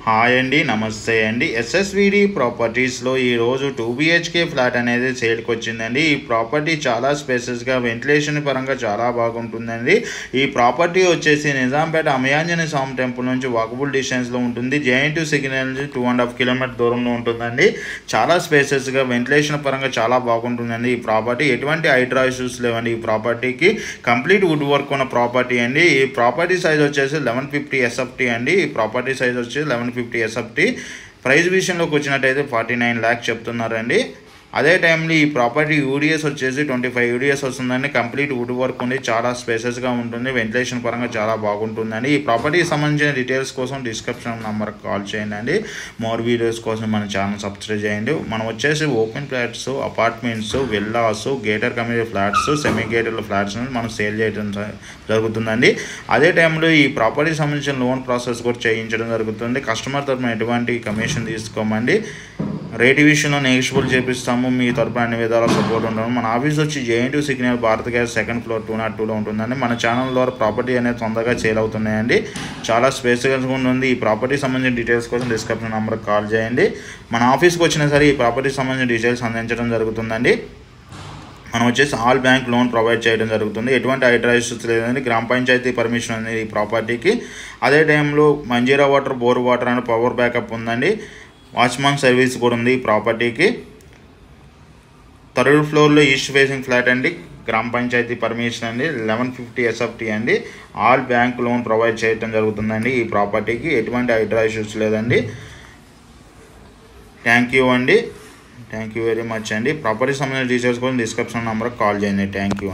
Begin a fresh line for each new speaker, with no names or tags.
Hi అండి, నమస్తే అండి. ఎస్ఎస్విడి ప్రాపర్టీస్లో ఈరోజు 2 BHK ఫ్లాట్ అనేది సేల్కి వచ్చిందండి. ఈ ప్రాపర్టీ చాలా స్పేసెస్గా వెంటిలేషన్ పరంగా చాలా బాగుంటుందండి. ఈ ప్రాపర్టీ వచ్చేసి నిజాంపేట అమయాంజనేయ స్వామి టెంపుల్ నుంచి వాకబుల్ డిస్టెన్స్లో ఉంటుంది. JNT సిగ్నల్ నుంచి 2.5 కిలోమీటర్ దూరంలో ఉంటుందండి. చాలా స్పేసెస్గా వెంటిలేషన్ పరంగా చాలా బాగుంటుందండి. ఈ ప్రాపర్టీ ఎటువంటి హైడ్రా ఇష్యూస్ లేవండి. ఈ ప్రాపర్టీకి కంప్లీట్ వుడ్ వర్క్ ఉన్న ప్రాపర్టీ అండి. ఈ ప్రాపర్టీ సైజ్ వచ్చేసి 1150 SFT అండి. ఈ ప్రాపర్టీ సైజ్ వచ్చి 1150 SFT. ప్రైస్ విషయంలోకి వచ్చినట్టయితే 49 lakhs చెప్తున్నారండి. అదే టైంలో ఈ ప్రాపర్టీ UDS వచ్చేసి 25 UDS వస్తుందండి. కంప్లీట్ వుడ్ వర్క్ ఉంది, చాలా స్పేసెస్గా ఉంటుంది, వెంటిలేషన్ పరంగా చాలా బాగుంటుందండి. ఈ ప్రాపర్టీకి సంబంధించిన డీటెయిల్స్ కోసం డిస్క్రిప్షన్ నెంబర్కి కాల్ చేయండి అండి. మోర్ వీడియోస్ కోసం మన ఛానల్ సబ్స్క్రైబ్ చేయండి. మనం వచ్చేసి open flats, apartments, villas, getter community flats, semi gated flats మనం సేల్ చేయడం జరుగుతుందండి. అదే టైంలో ఈ ప్రాపర్టీకి సంబంధించిన లోన్ ప్రాసెస్ కూడా చేయించడం జరుగుతుంది. కస్టమర్ తరఫున ఎటువంటి కమిషన్ తీసుకోమండి. రేటు విషయంలో నెగిషియబుల్ చేపిస్తాము. మీ తరపున అన్ని విధాల సపోర్ట్ ఉంటాము. మన ఆఫీస్ వచ్చి JNT signal Bharat gas 2nd floor 202లో ఉంటుందండి. మన ఛానల్ ద్వారా ప్రాపర్టీ అనేది తొందరగా సేల్ అవుతున్నాయండి. చాలా స్పేస్గా ఉంటుంది. ఈ ప్రాపర్టీకి సంబంధించిన డీటెయిల్స్ కోసం డిస్క్రిప్షన్ నెంబర్కి కాల్ చేయండి. మన ఆఫీస్కి వచ్చినా సరే ఈ ప్రాపర్టీకి సంబంధించిన డీటెయిల్స్ అందించడం జరుగుతుందండి. మనం వచ్చేసి ఆల్ బ్యాంక్ లోన్ ప్రొవైడ్ చేయడం జరుగుతుంది. ఎటువంటి హైడ్రా ఇష్యూస్ లేదండి. గ్రామ పంచాయతీ పర్మిషన్ ఉంది ఈ ప్రాపర్టీకి. అదే టైంలో Manjira water, bore water and power backup ఉందండి. వాచ్మాన్ సర్వీస్ కూడా ఉంది ఈ ప్రాపర్టీకి. 3rd ఫ్లోర్లో ఈస్ట్ ఫేసింగ్ ఫ్లాట్ అండి. గ్రామ పంచాయతీ పర్మిషన్ అండి. 1150 SFT అండి. ఆల్ బ్యాంక్ లోన్ ప్రొవైడ్ చేయడం జరుగుతుందండి. ఈ ప్రాపర్టీకి ఎటువంటి హైడ్రా ఇష్యూస్ లేదండి. థ్యాంక్ యూ అండి. థ్యాంక్ యూ వెరీ మచ్ అండి. ప్రాపర్టీ సంబంధించిన డీటెయిల్స్ కోసం డిస్క్రిప్షన్ నెంబర్కి కాల్ చేయండి. Thank you.